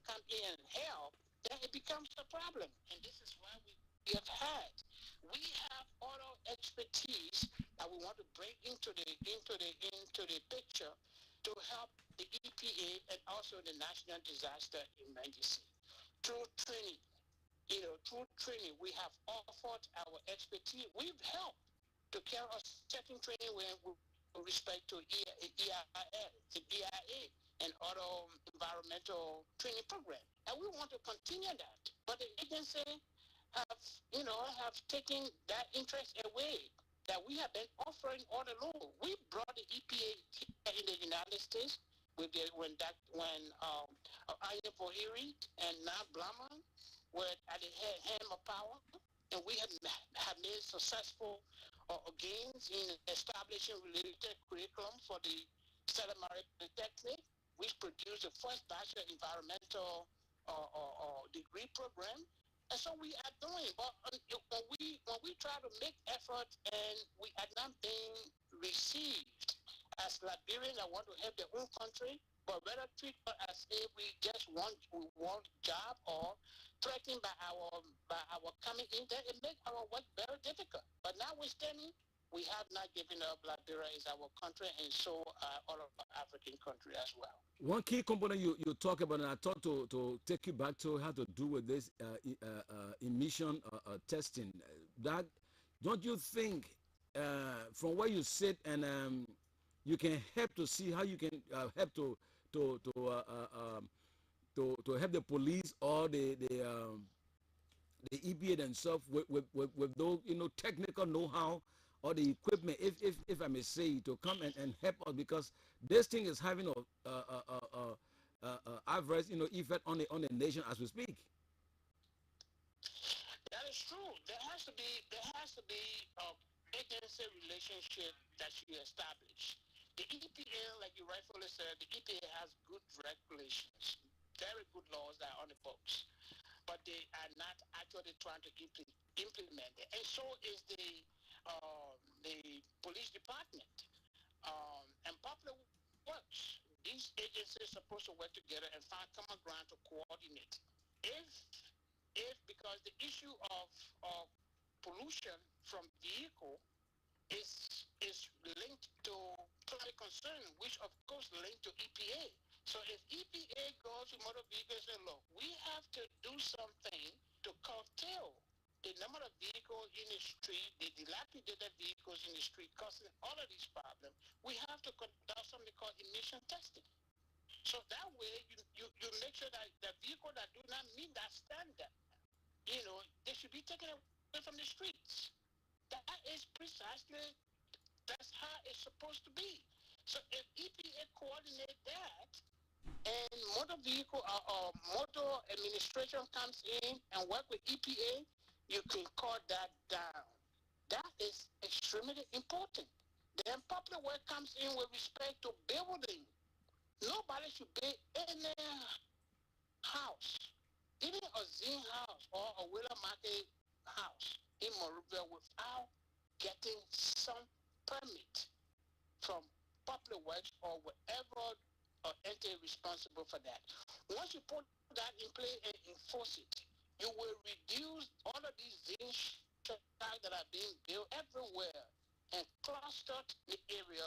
come in and help, then it becomes a problem. And this is why we have had. We have auto expertise that we want to bring into the picture to help the EPA and also the National Disaster Emergency. Through training, through training, we have offered our expertise. We've helped to carry out certain training with respect to EIL, the EIA, and other environmental training program. And we want to continue that. But the agency have, have taken that interest away that we have been offering all along. We brought the EPA here in the United States with Aya Pohiri and now Blama were at the helm of power, and we have made successful gains in establishing related curriculum for the Selamari Polytechnic, which produced the first batch of environmental degree program. And so we are doing, but when we try to make effort and we are not being received as Liberians that want to help their own country, but rather treat us as if we just want job or threatened by our coming in there, it makes our work very difficult. But notwithstanding, we have not given up. Liberia is our country, and so all of our African countries as well. One key component you talk about, and I thought to take you back to how to do with this emission testing. That, don't you think, from where you sit, and you can help to see how you can help to help the police or the EPA themselves with those technical know-how or the equipment, if I may say, to come and help us, because this thing is having a adverse effect on the nation as we speak. That is true. There has to be a agency relationship that you establish. The EPA, like you rightfully said, the EPA has good regulations, very good laws that are on the books, but they are not actually trying to implement it. And so is the police department and public works. These agencies are supposed to work together and find common ground to coordinate. If because the issue of pollution from vehicle is linked to public concern, which of course linked to EPA. So if EPA goes to motor vehicles and look, we have to do something to curtail the number of vehicles in the street, the dilapidated vehicles in the street causing all of these problems. We have to conduct something called emission testing. So that way you make sure that the vehicles that do not meet that standard, they should be taken away from the streets. That is precisely, that's how it's supposed to be. So if EPA coordinate that, and motor vehicle or motor administration comes in and work with EPA, you can cut that down. That is extremely important. Then public work comes in with respect to building. Nobody should build any house, even a Zine house or a Wheeler Market house in Monrovia without getting some permit from public works or whatever entity responsible for that. Once you put that in place and enforce it, you will reduce all of these Zine shacks that are being built everywhere and clustered the area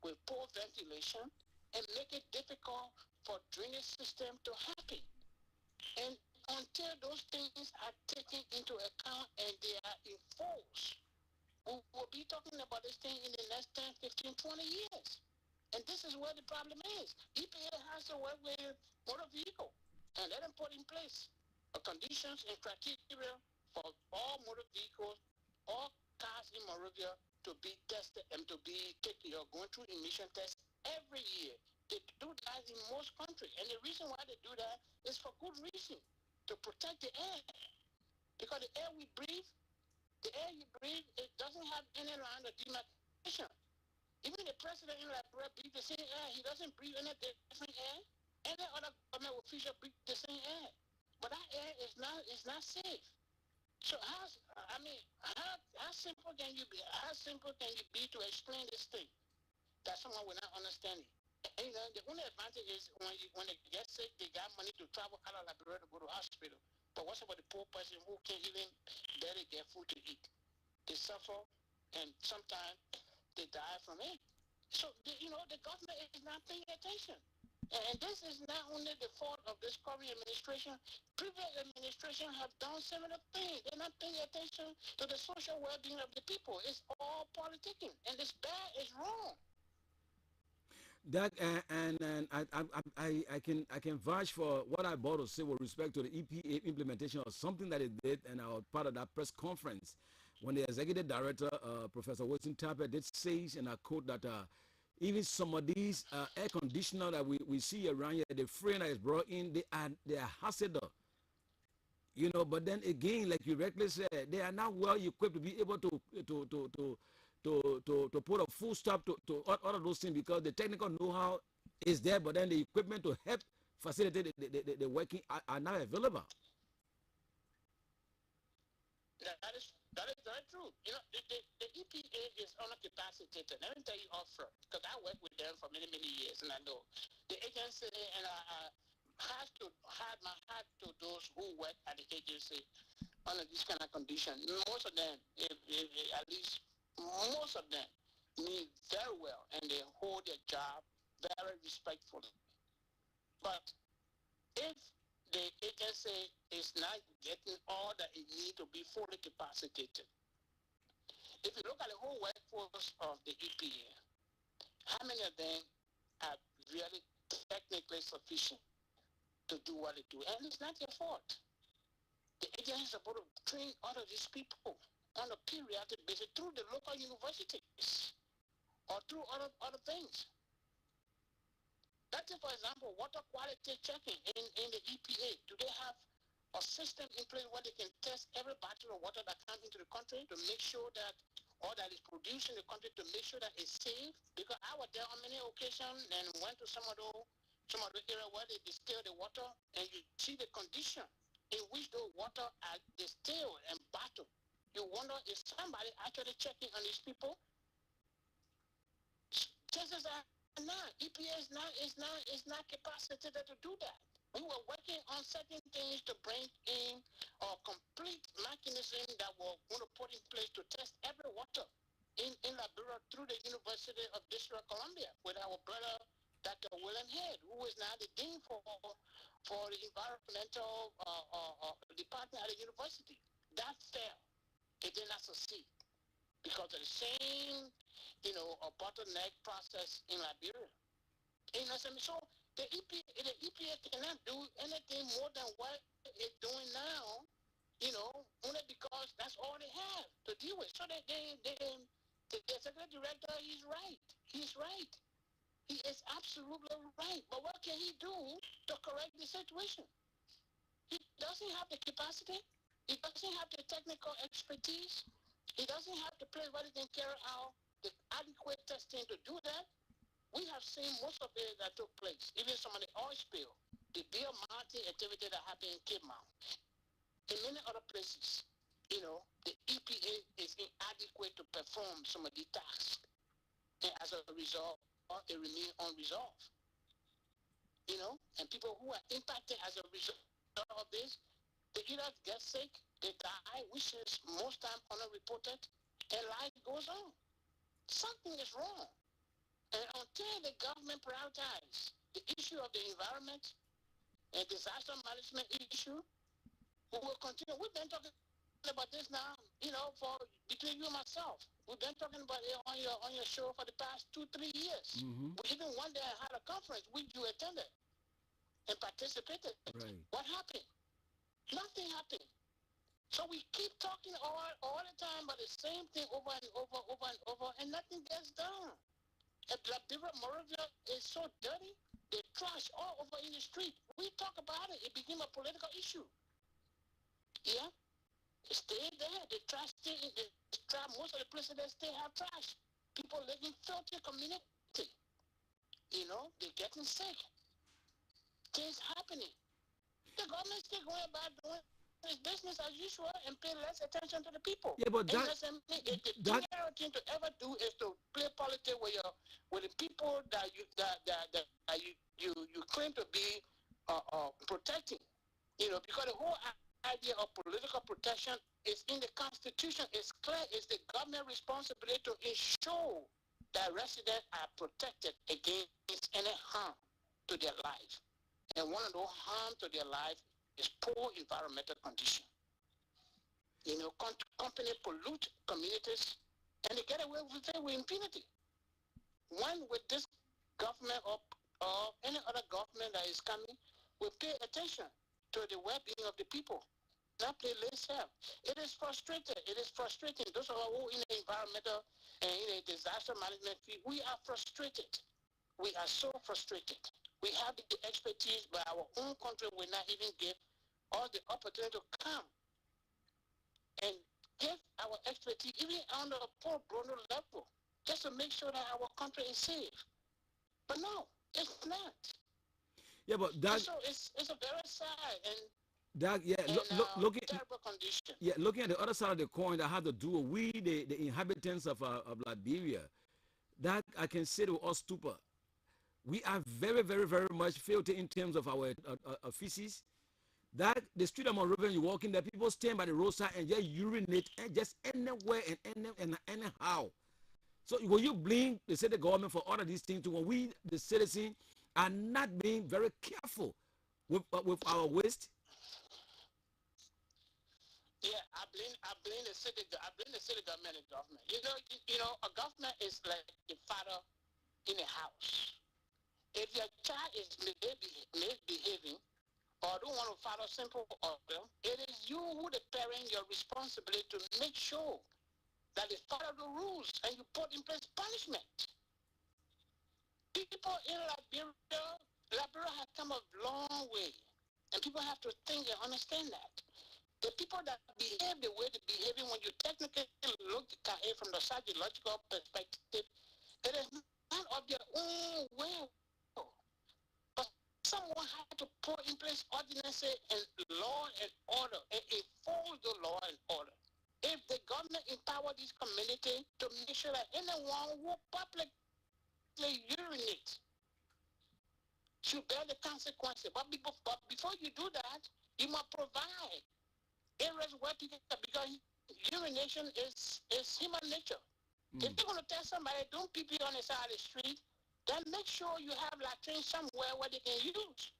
with poor ventilation and make it difficult for drainage system to happen. And until those things are taken into account and they are enforced, we will be talking about this thing in the next 10, 15, 20 years. And this is where the problem is. EPA has to work with motor vehicle and let them put in place conditions and criteria for all motor vehicles, all cars in Monrovia to be tested and to be going through emission tests every year. They do that in most countries. And the reason why they do that is for good reason, to protect the air. Because the air we breathe, the air you breathe, it doesn't have any line of demarcation. Even the president in Liberia breathes the same air. He doesn't breathe any different air. Any other government official breathes the same air. But that air is not safe. So how simple can you be? How simple can you be to explain this thing that someone will not understand it? You know, the only advantage is when they get sick, they got money to travel out of Liberia to go to hospital. But what's about the poor person who can't even barely get food to eat? They suffer, and sometimes they die from it. So, the government is not paying attention. And this is not only the fault of this current administration. Previous administration have done similar things. They're not paying attention to the social well-being of the people. It's all politicking, and it's bad. It's wrong. That and I can vouch for what I bought to say with respect to the EPA implementation of something that it did, and I was part of that press conference when the executive director, Professor Wilson Tapper, did say, and I quote that even some of these air conditioner that we see around here, the frame that is brought in, they are hazardous. But then again, like you rightly said, they are not well equipped to be able to put a full stop to all of those things, because the technical know-how is there, but then the equipment to help facilitate the working are not available. That is very true. The EPA is incapacitated. Let me tell you off front, because I worked with them for many, many years, and I know the agency, and I had to those who work at the agency under this kind of condition. Most of them, if at least most of them, mean very well, and they hold their job very respectfully. But if the agency is not getting all that it needs to be fully capacitated, if you look at the whole workforce of the EPA, how many of them are really technically sufficient to do what they do? And it's not their fault. The agency is supposed to train all of these people on a periodic basis through the local universities or through other things. Let's say, for example, water quality checking in the EPA. Do they have a system in place where they can test every bottle of water that comes into the country to make sure that all that is produced in the country, to make sure that it's safe? Because I was there on many occasions and went to some of the areas where they distill the water, and you see the condition in which those water are distilled and bottled. You wonder, is somebody actually checking on these people? Chances are not. EPA is not capacitated to do that. We were working on certain things to bring in a complete mechanism that we're going to put in place to test every water in Liberia through the University of District of Columbia with our brother Dr. William Head, who is now the dean for the environmental department at the university. That failed. It did not succeed because of the same, a bottleneck process in Liberia. So the EPA cannot do anything more than what it's doing now, only because that's all they have to deal with. So the executive director, he's right. He's right. He is absolutely right. But what can he do to correct the situation? He doesn't have the capacity. He doesn't have the technical expertise. He doesn't have the place where he can carry out the adequate testing to do that. We have seen most of it that took place, even some of the oil spill, the beer marketing activity that happened in Cape Mount, in many other places. The EPA is inadequate to perform some of the tasks, and as a result, it remains unresolved. And people who are impacted as a result of this, they either get sick, they die, which is most time unreported, and life goes on. Something is wrong. And until the government prioritizes the issue of the environment and disaster management issue, we will continue. We've been talking about this now, for between you and myself. We've been talking about it on your show for the past 2-3 years. Mm-hmm. We even one day had a conference which you attended and participated. Right. What happened? Nothing happened. So we keep talking all the time about the same thing over and over, and nothing gets done. If Liberia, Moravia is so dirty, they trash all over in the street. We talk about it. It became a political issue. Yeah? It stayed there. The trash most of the places that stay have trash. People live in filthy community. They're getting sick. Things happening. The government still going about doing is business as usual and pay less attention to the people. Yeah, but And that's the that dangerous thing to ever do is to play politics with the people that you claim to be protecting. Because the whole idea of political protection is in the Constitution. It's clear. It's the government responsibility to ensure that residents are protected against any harm to their life. And one of those harm to their life is poor environmental condition. Company pollute communities and they get away with it with impunity. When with this government or any other government that is coming will pay attention to the well-being of the people, not play less help. It is frustrating. It is frustrating. Those of us who in the environmental and in the disaster management field, we are frustrated. We are so frustrated. We have the expertise, but our own country will not even give us the opportunity to come and give our expertise even on the pro bono level, just to make sure that our country is safe. But no, it's not. yeah, but that So it's a very sad that yeah, looking terrible condition. yeah, looking at the other side of the coin that had to do with we the inhabitants of Liberia, that I can say to us stupor. We are very, very, very much filthy in terms of our feces. That the street of Monrovia, you walk in there, people stand by the roadside and just urinate and just anywhere and anyhow. So when you blame, they say the government for all of these things, when we, the citizens, are not being very careful with our waste. Yeah, I blame the city government and government. A government is like the father in a house. If your child is misbehaving or don't want to follow simple order, it is you who the parent your responsibility to make sure that they follow the rules and you put in place punishment. People in Liberia have come a long way, and people have to think and understand that. The people that behave the way they're behaving, when you technically look at it from the psychological perspective, it is not of their own will. But someone had to put in place ordinances and law and order and enforce the law and order. If the government empower this community to make sure that anyone who publicly urinate should bear the consequences. But before you do that, you must provide areas where people, because urination is human nature. If you're going to tell somebody don't pee on the side of the street, then make sure you have latrine somewhere where they can use.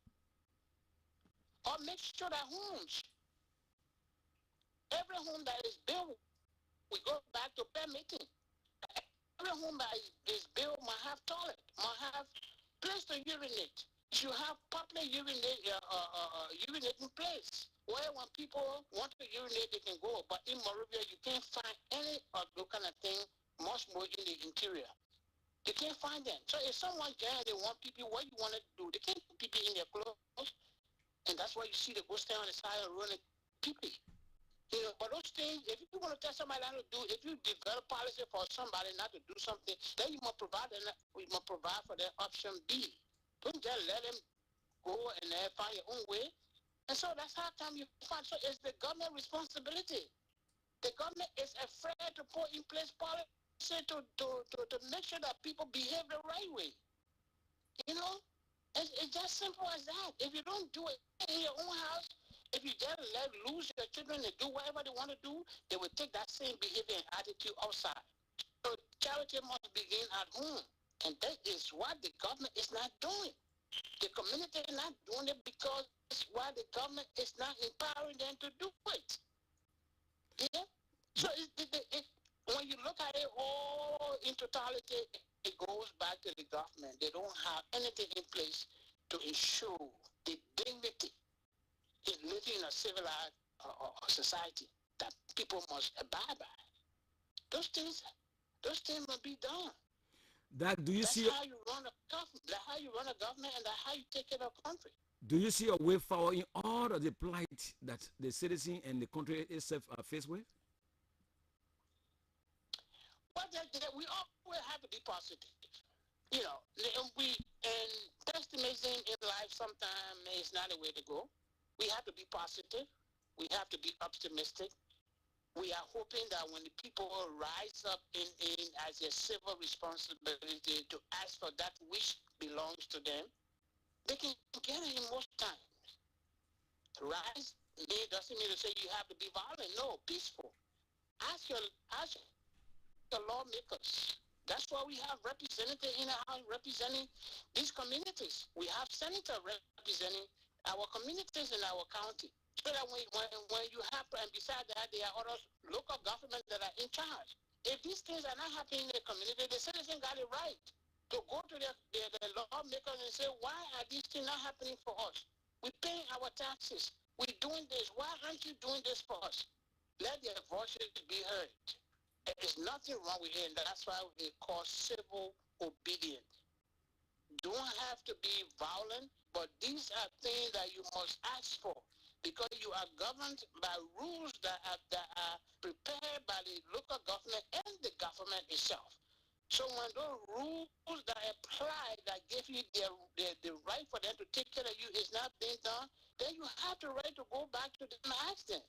Or make sure that homes, every home that is built, we go back to permitting. Every home that is built must have toilet, must have place to urinate. You have public urinating place where when people want to urinate, they can go. But in Moravia, you can't find any of those kind of thing, much more in the interior. You can't find them. So if someone there, they want people, what you want to do? They can't put people in their clothes. And that's why you see they go stand on the side of the road and people. But those things, if you want to tell somebody not to do, if you develop policy for somebody not to do something, then you must provide for their option B. Don't just let them go and find your own way. And so that's how come you find. So it's the government responsibility. The government is afraid to put in place policy to make sure that people behave the right way. It's just simple as that. If you don't do it in your own house, if you just let loose your children and do whatever they want to do, they will take that same behavior and attitude outside. So charity must begin at home. And that is what the government is not doing. The community is not doing it because why the government is not empowering them to do it. Yeah? So when you look at it all in totality, it goes back to the government. They don't have anything in place to ensure the dignity in living in a civilized society that people must abide by. Those things must be done. That's how you run a government. That's how you run a government, and that's how you take care of a country. Do you see a way forward in all of the plight that the citizen and the country itself are faced with? Well, we always have to be positive. And pessimism in life sometimes is not the way to go. We have to be positive. we have to be optimistic. We are hoping that when the people rise up in as a civil responsibility to ask for that which belongs to them, they can get it in most times. Rise doesn't mean to say you have to be violent. No, peaceful. Ask your lawmakers. That's why we have representatives in the House representing these communities. We have senators representing our communities in our county. So that when you have, and beside that, there are other local governments that are in charge. If these things are not happening in the community, the citizen got it right to go to the lawmakers and say, why are these things not happening for us? We're paying our taxes. We're doing this. Why aren't you doing this for us? Let their voices be heard. There's nothing wrong with it, and that's why we call civil obedience. Don't have to be violent, but these are things that you must ask for because you are governed by rules that are prepared by the local government and the government itself. So when those rules that apply that give you the right for them to take care of you is not being done, then you have the right to go back to them and ask them.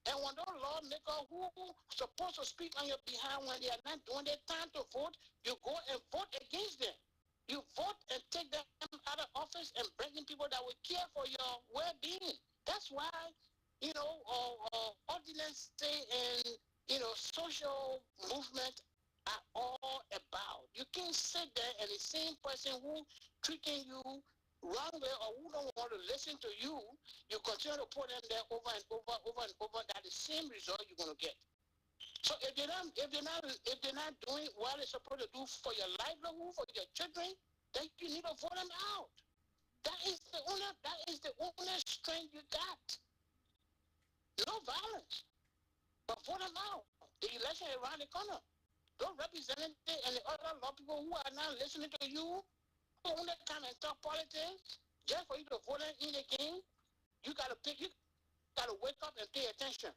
And when those lawmakers who supposed to speak on your behalf when they are not doing their time to vote, you go and vote against them. You vote and take them out of office and bring in people that will care for your well-being. That's why, ordinance and, social movement are all about. You can't sit there and the same person who treating you wrongly or who don't want to listen to you, you continue to put them there over and over and over. That the same result you're going to get. So if they're not doing what they're supposed to do for your livelihood, for your children, then you need to vote them out. That is the only strength you got. No violence, but vote them out. The election is around the corner. Those representatives and the other law people who are not listening to you, who only come and talk politics, just for you to vote them in again, you gotta wake up and pay attention.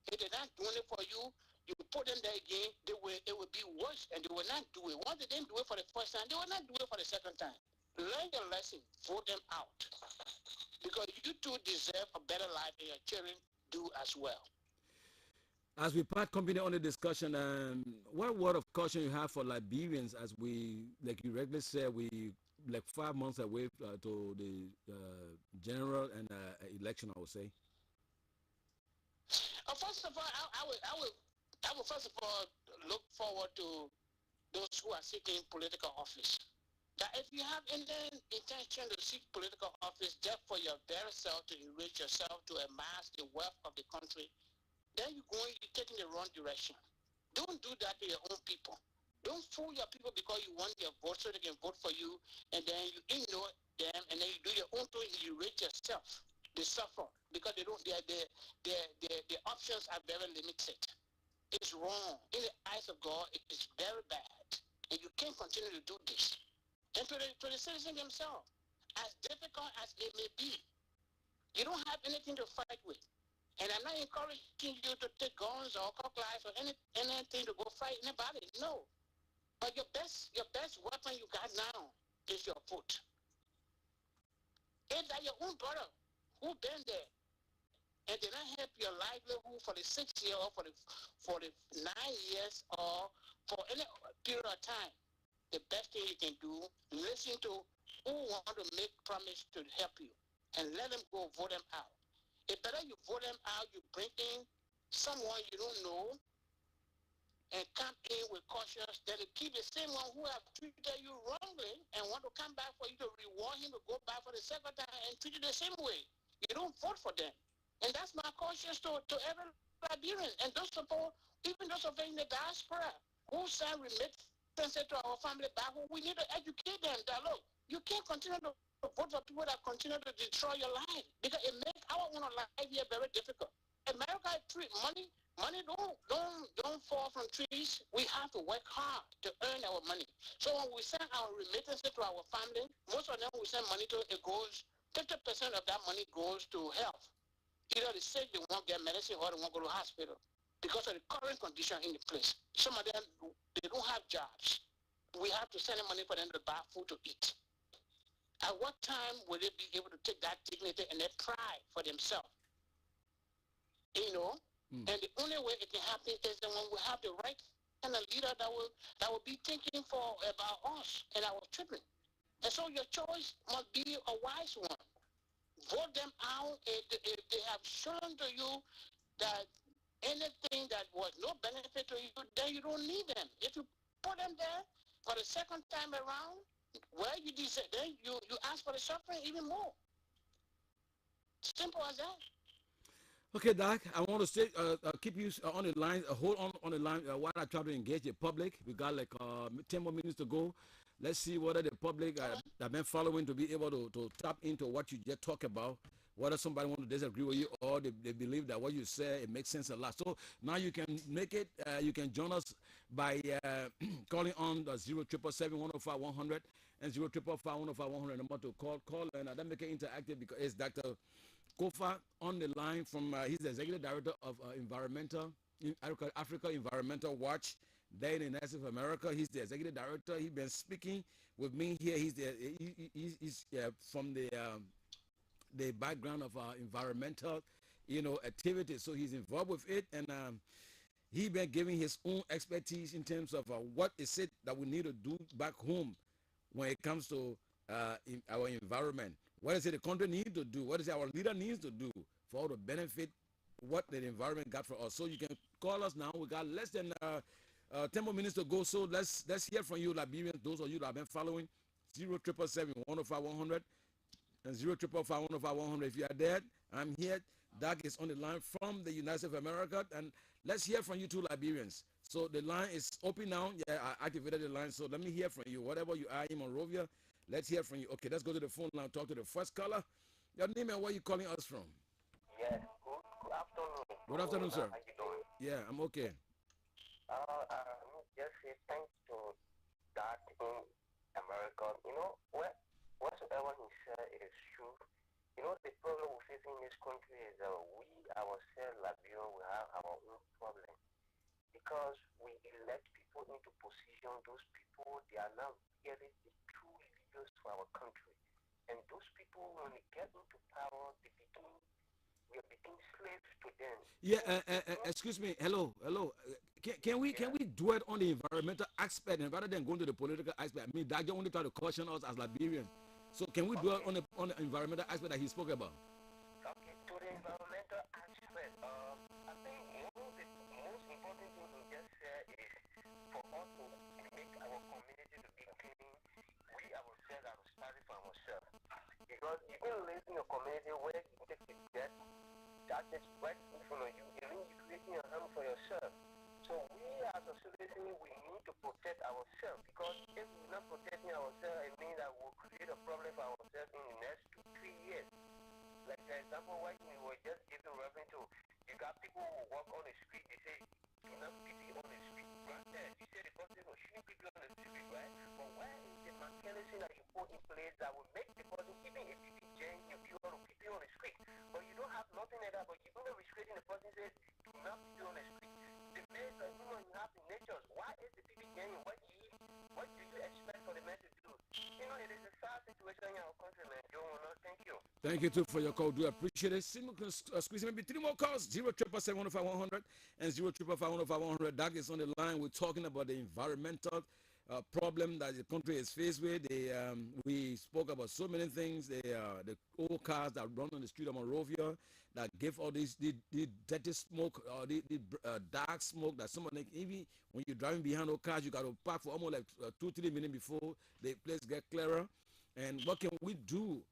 If they're not doing it for you, you put them there again, it will be worse and they will not do it. Once they didn't do it for the first time, they will not do it for the second time. Learn your lesson, vote them out. Because you too deserve a better life and your children do as well. As we part company on the discussion, what word of caution you have for Liberians as we, like you regularly say, we like 5 months away to the general and election, I would say? First of all, I would first of all look forward to those who are seeking political office. That if you have any intention to seek political office just for your very self, to enrich yourself, to amass the wealth of the country, then you're taking the wrong direction. Don't do that to your own people. Don't fool your people because you want their vote so they can vote for you, and then you ignore them, and then you do your own thing, you enrich yourself. They suffer because they don't. Their options are very limited. It's wrong in the eyes of God. It is very bad, and you can't continue to do this. And to the citizen themselves, as difficult as it may be, you don't have anything to fight with. And I'm not encouraging you to take guns or cutlass or anything to go fight anybody. No. But your best weapon you got now is your foot. If that your own brother who been there and did not help your livelihood for the 6 years or for the 9 years or for any period of time, the best thing you can do, listen to who want to make promise to help you and let them go vote them out. It's better you vote them out, you bring in someone you don't know and come in with cautious than to keep the same one who have treated you wrongly and want to come back for you to reward him to go back for the second time and treat you the same way. You don't vote for them. And that's my caution to every Liberian and those support, even those of in the diaspora who send remittances to our family back home. We need to educate them that look, you can't continue to vote for people that continue to destroy your life because it makes our own life here very difficult. America treat money don't fall from trees. We have to work hard to earn our money. So when we send our remittances to our family, most of them we send money to, it goes 50% of that money goes to health. Either the sick, they won't get medicine, or they won't go to the hospital because of the current condition in the place. Some of them, they don't have jobs. We have to send them money for them to buy food to eat. At what time will they be able to take that dignity and their pride for themselves? you know. And the only way it can happen is that when we have the right kind of leader that will be thinking for about us and our children. And so your choice must be a wise one. Vote them out if they have shown to you that anything that was no benefit to you, then you don't need them. If you put them there for the second time around, well, you decide, then you ask for the suffering even more. Simple as that. Okay, Doc, I want to stay, keep you on the line, hold on the line while I try to engage the public. We got like 10 more minutes to go. Let's see whether the public have been following to be able to tap into what you just talked about. Whether somebody want to disagree with you or they believe that what you say, it makes sense a lot. So now you can make it, you can join us by calling on the 077-105-100 and 055-105-100 number to call and then make it interactive because it's Dr. Kofa on the line from, he's the executive director of Africa Environmental Watch there in the United States of America. He's the executive director. He's been speaking with me here. He's from the background of environmental, activities. So he's involved with it, and he been giving his own expertise in terms of what is it that we need to do back home when it comes to in our environment. What is it the country needs to do? What is it our leader needs to do for all the benefit what the environment got for us? So you can call us now. We got less than 10 more minutes to go. So let's hear from you, Liberians. Those of you that have been following 077-105-100 and 055-105-100. If you are there, I'm here. Doug is on the line from the United States of America, and let's hear from you two Liberians. So the line is open now. Yeah, I activated the line. So let me hear from you. Whatever you are in Monrovia, let's hear from you. Okay, let's go to the phone line. Talk to the first caller. Your name and where you calling us from? Yes, good afternoon. Good afternoon, sir. How you doing? Yeah, I'm okay. Just say thanks to that in America. Whatsoever he said is true. The problem we're facing in this country is we ourselves, Liberia, we have our own problem. Because we elect people into position, those people, they are not really the true leaders for our country. And those people, when they get into power, we are becoming slaves to them. Yeah, excuse me. Hello. Can we dwell on the environmental aspect and rather than going to the political aspect? I mean, that only try to caution us as Liberians. So can we dwell on the environmental aspect that he spoke about? Okay, to the environmental aspect, I think one of the most important things we just said is for us to make our community to be clean. We ourselves are starting from ourselves. Because you can live in a community where you take the death that is right in front of you, and then you're creating a harm for yourself. So we as a citizen, we need to protect ourselves, because if we're not protecting ourselves, it means that we'll create a problem for ourselves in the next 2-3 years. Like for example, what we were just giving reference to, you got people who walk on the street, they say, do not pity on the street. Granted, you say the person was shooting people on the street, right? But where is the mechanism that you put in place that will make the person, even if you change your people to pity on the street, but you don't have nothing like that, but you're going to restrict the person says, do not pity on the street. The man that you have in nature, why is the people getting what do you expect for the man to do? It is a sad situation in our country, man. Thank you. Thank you too for your call. Do appreciate it. Squeeze maybe 3 more calls. 077-105-100 and 055-105-100. Doug is on the line. We're talking about the environmental problem that the country is faced with. We spoke about so many things. The old cars that run on the street of Monrovia that give all the dirty smoke, the dark smoke that someone, even when you're driving behind those cars, you got to park for almost like 2-3 minutes before the place get clearer. And what can we do?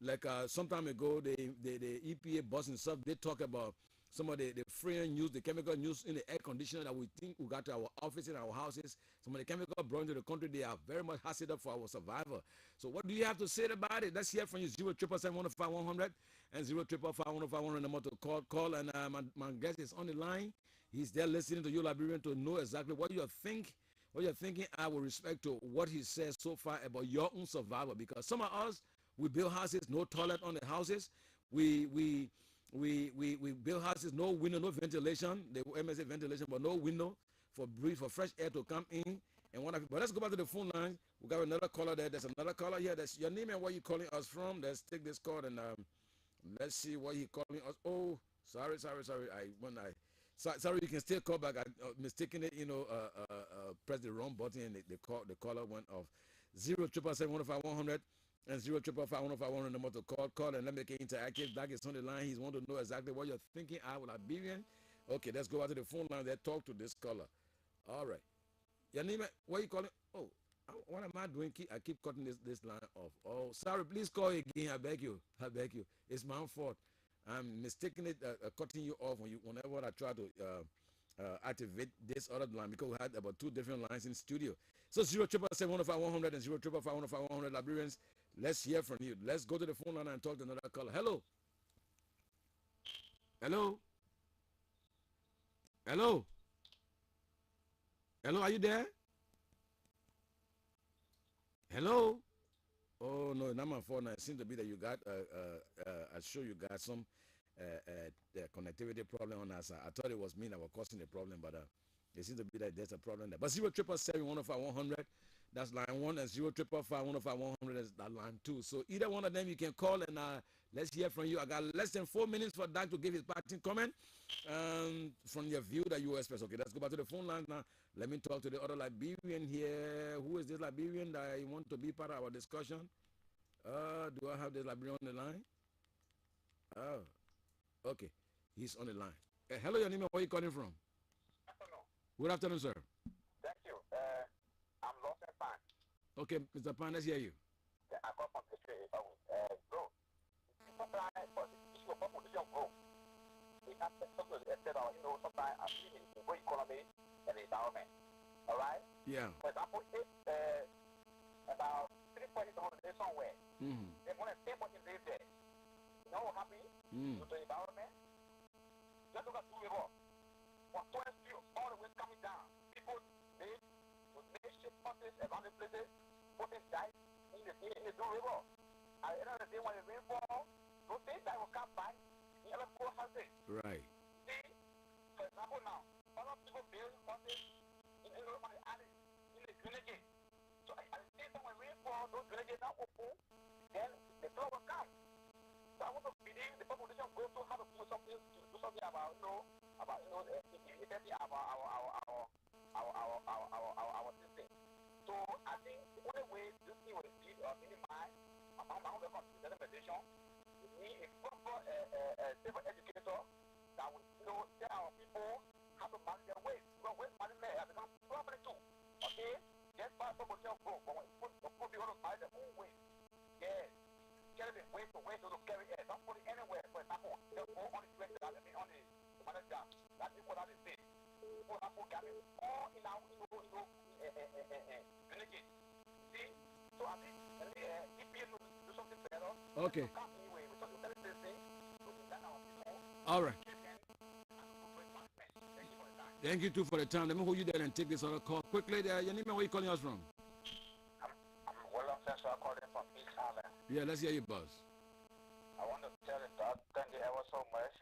Like some time ago, the EPA boss and stuff, they talk about some of the freon use, the chemical use in the air conditioner that we think we got to our office and our houses. Some of the chemical brought into the country, they are very much hazardous for our survival. So what do you have to say about it? Let's hear from you. 077-105-100 and 055-105-100 number to call. And my guest is on the line. He's there listening to you, Liberian, to know exactly what you're thinking. What you're thinking, I will respect to what he says so far about your own survival. Because some of us, we build houses, no toilet on the houses. We build houses, no window, no ventilation. They MSA ventilation, but no window for fresh air to come in. And but let's go back to the phone line. We got another caller there. There's another caller here. That's your name and where you calling us from. Let's take this call and Let's see what he calling us. Oh, sorry. Sorry, you can still call back. I mistaken it, press the wrong button and the caller went off. 077-105-100 and 055-105-100 number to call and let me get interactive. That is on the line. He's want to know exactly what you're thinking. I will Liberian. Okay, let's go back to the phone line there. Talk to this caller. All right. Your name? What are you calling? Oh, what am I doing? I keep cutting this line off. Oh, sorry. Please call again. I beg you. It's my own fault. I'm mistaking it, cutting you off whenever I try to activate this other line because we had about 2 different lines in studio. So 077-105-100 and 055-105-100 Liberians. Let's hear from you. Let's go to the phone line and talk to another caller. Hello. Hello, are you there? Hello? Oh, no, not my phone. It seems to be that you got, I sure you got some connectivity problem on us. I thought it was me that was causing the problem, but it seems to be that there's a problem there. But 077-105-100, that's line 1, and 055-105-100 is that line 2. So either one of them you can call, and let's hear from you. I got less than 4 minutes for Doug to give his parting comment from your view that you express. Okay, let's go back to the phone line now. Let me talk to the other Liberian here. Who is this Liberian that I want to be part of our discussion? Do I have this Liberian on the line? Oh, okay. He's on the line. Hello, your name and where are you calling from? Afternoon. Good afternoon, sir. Thank you. I'm Lost and Pan. Okay, Mr. Pan, let's hear you. I come from the street. Bro, sometimes for the issue of population growth, we have to extend our, sometimes I'm living in the economy and the environment. All right? Yeah. For example, if about 3 points is somewhere, then when 10 points live there, you know what happens to the environment? Just look at the river. For 12 years, all the way coming down, people made shit buses around the places, buses died in the river. At the end of the day, when the rain falls, those things that will come back, the other people have it. Right. See, for example now, other people build buses in the alley, in the drainage. So at the same time when rain falls, those drainages now open, then the flood will come. So I want to believe the population goes to have to do something about the effect our system. So I think the only way this thing will be minimized among the consideration, we need a proper civil educator that will tell our people how to manage their waste. Because waste management has become problem too. Okay? Just by population growth, but when people to manage their own waste. Yes. Carry the waste to carry it. Don't put it anywhere. For example, just go on the street, on the manager. That's what I say. People have to carry all in our villages. See? So I think if you do something better, okay. All right. Thank you too for the time. Let me hold you there and take this other call quickly. There, your name and where you calling us from? I'm well I'm calling from East Island. Yeah, let's hear you, Buzz. I want to tell the dog, thank you ever so much.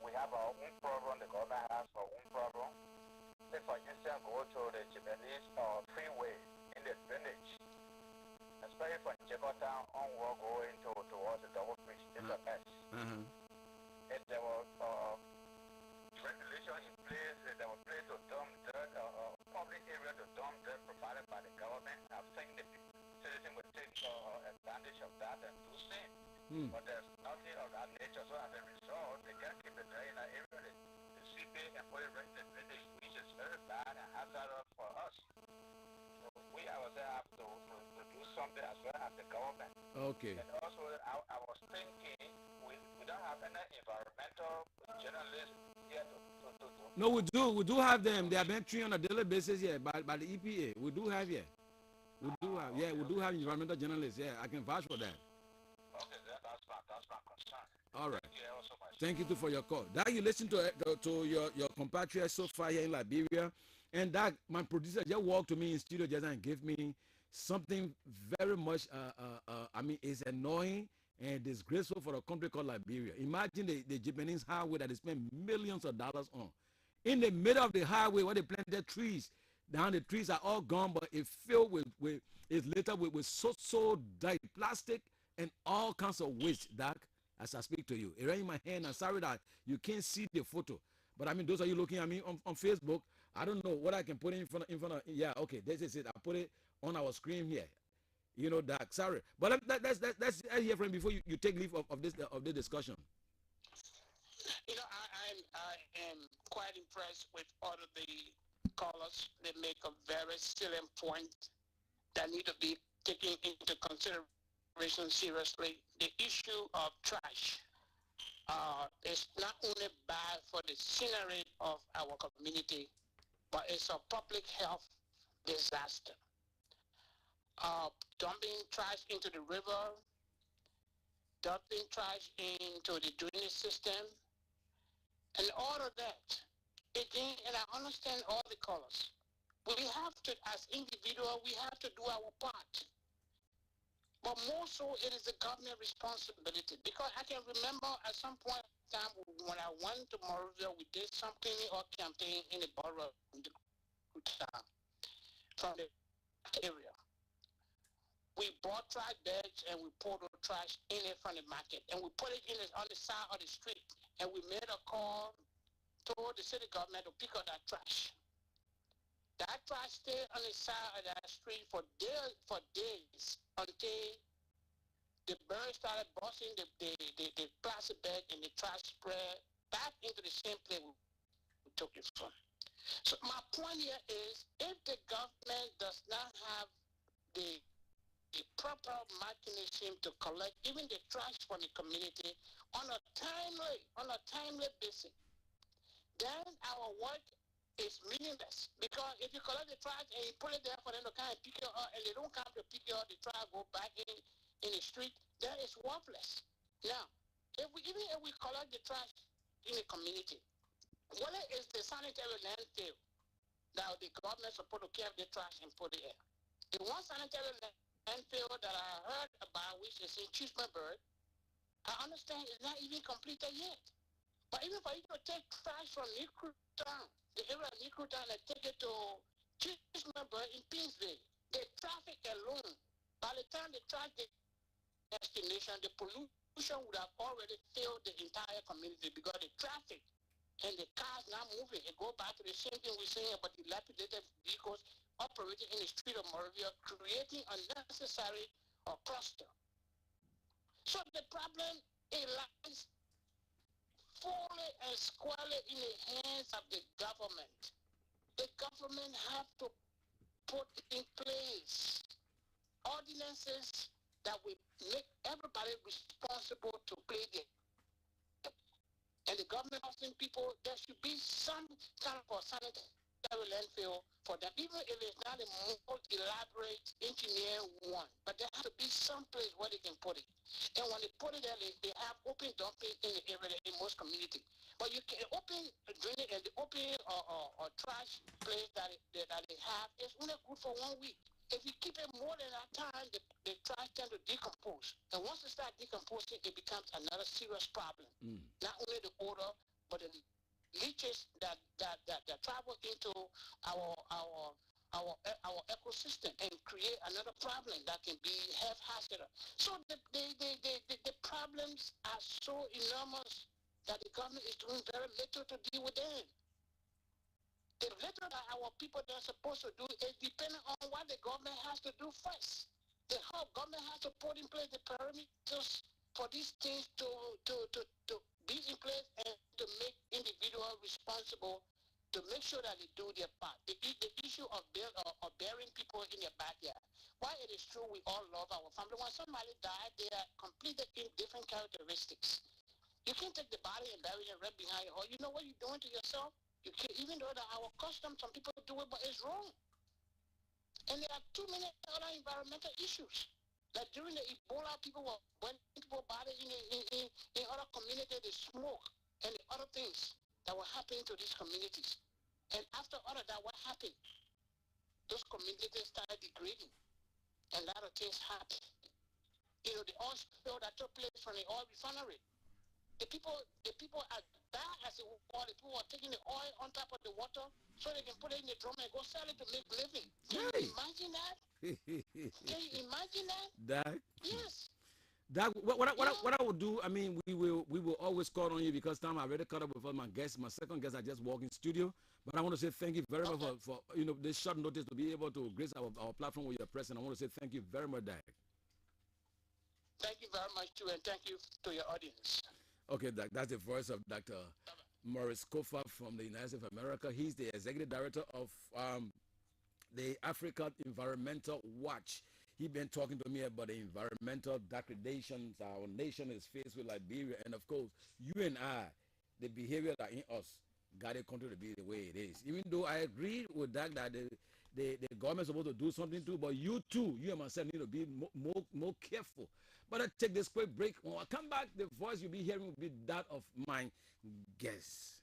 We have our own problem, the government has our own problem. If for instance go to the Japanese freeway in the drainage, especially from Jakarta onward going towards the double bridge, it's a mess. And there was regulation in place, there was place to dump dirt, public area to dump dirt provided by the government. I think the citizen would take advantage of that and do the same. But there's nothing of that nature, so as a result, they can't keep it there in that area. The CP and put it right in the drainage, which is very bad and hazardous for us. So we ourselves have to do something as well as the government. Okay. And also, I was thinking, we don't have any environmental journalists here to No, we do. We do have them. They are being trained on a daily basis here by the EPA. We do have here. We do have, yeah, we do have environmental journalists. Yeah, I can vouch for that. Okay, that's my concern. All right. Thank you so much. Thank you too for your call. That you listen to your compatriots so far here in Liberia, and that my producer just walked to me in studio just and gave me something very much. I mean, it's annoying and disgraceful for a country called Liberia. Imagine the Japanese highway that they spend millions of dollars on. In the middle of the highway where they planted trees, now the trees are all gone, but it's filled it's littered with so dirt, plastic, and all kinds of waste, Doc. as I speak to you. It's right in my hand. I'm sorry that you can't see the photo. But I mean, those are you looking at me on Facebook. I don't know what I can put in front of. Yeah, okay, this is it. I put it on our screen here. You know, Doc. Sorry, but let's hear from before you take leave of this discussion. You know, I am quite impressed with all of the callers. They make a very salient point that need to be taken into consideration seriously. The issue of trash is not only bad for the scenery of our community, but it's a public health disaster. Dumping trash into the river, dumping trash into the drainage system, and all of that. Again, and I understand all the colors. We have to, as individuals, we have to do our part. But more so, it is a government responsibility. Because I can remember at some point in time when I went to Moravia, we did some cleaning or campaign in the borough from the area. We bought trash bags and we poured the trash in it from the market. And we put it in on the side of the street. And we made a call, told the city government to pick up that trash. That trash stayed on the side of that street for days until the birds started busting the plastic bag and the trash spread back into the same place we took it from. So my point here is, if the government does not have the proper mechanism to collect even the trash from the community on a timely basis, then our work is meaningless. Because if you collect the trash and you put it there for them to come and pick it up, and they don't come to pick it up, the trash go back in the street, then it's worthless. Now, even if we collect the trash in the community, what is the sanitary landfill that the government is supposed to carry the trash and put it in? The one sanitary landfill that I heard about, which is in Chismaberg, I understand is not even completed yet. But even for you to take trash from Nikutan, the area of Nikutan, and take it to Chismaberg in Pinsville, the traffic alone, by the time the trash destination, the pollution would have already filled the entire community because the traffic and the cars now moving. It goes back to the same thing we're saying about the dilapidated vehicles operating in the street of Moravia, creating unnecessary cluster. So the problem, it lies fully and squarely in the hands of the government. The government have to put in place ordinances that will make everybody responsible to play the and the government asking people there should be some kind of a sanitary landfill for them, even if it's not a more elaborate engineer one. But there has to be some place where they can put it. And when they put it there, they have open dumping in the area in most communities. But you can open drainage and the open or trash place that they have is only good for 1 week. If you keep it more than that time, the trash tend to decompose. And once it starts decomposing, it becomes another serious problem. Not only the odor, but the leaches that travel into our ecosystem and create another problem that can be health hazard. So the problems are so enormous that the government is doing very little to deal with them. The little that our people are supposed to do is depending on what the government has to do first. The whole government has to put in place the parameters for these things to be in place and to make individuals responsible to make sure that they do their part. The issue of burying people in their backyard. While it is true we all love our family, when somebody died, they are completely in different characteristics. You can't take the body and bury it right behind your home. You know what you're doing to yourself? You can't, even though that our custom, some people do it, but it's wrong. And there are too many other environmental issues. Like during the Ebola, when people body in other communities, they smoke and the other things that were happening to these communities. And after all of that, what happened? Those communities started degrading. And a lot of things happened. You know, the oil spill that took place from the oil refinery. The people are bad as it was. The people are taking the oil on top of the water so they can put it in the drum and go sell it to make living. Can you imagine that? Can you imagine that? That Yes. That what I would do. I mean, we will always call on you because time I already caught up with all my guests. My second guest I just walked in studio, but I want to say thank you very much for this short notice to be able to grace our platform with your presence. I want to say thank you very much, Dak. Thank you very much too, and thank you to your audience. Okay, that's the voice of Dr. Maurice Kofa from the United States of America. He's the executive director of the African Environmental Watch. He been talking to me about the environmental degradations our nation is faced with, Liberia, and of course, you and I, the behavior that in us got a country to be the way it is. Even though I agree with that the government's supposed to do something too, but you too, you and myself need to be more careful. But I take this quick break. When I come back, the voice you'll be hearing will be that of my guest.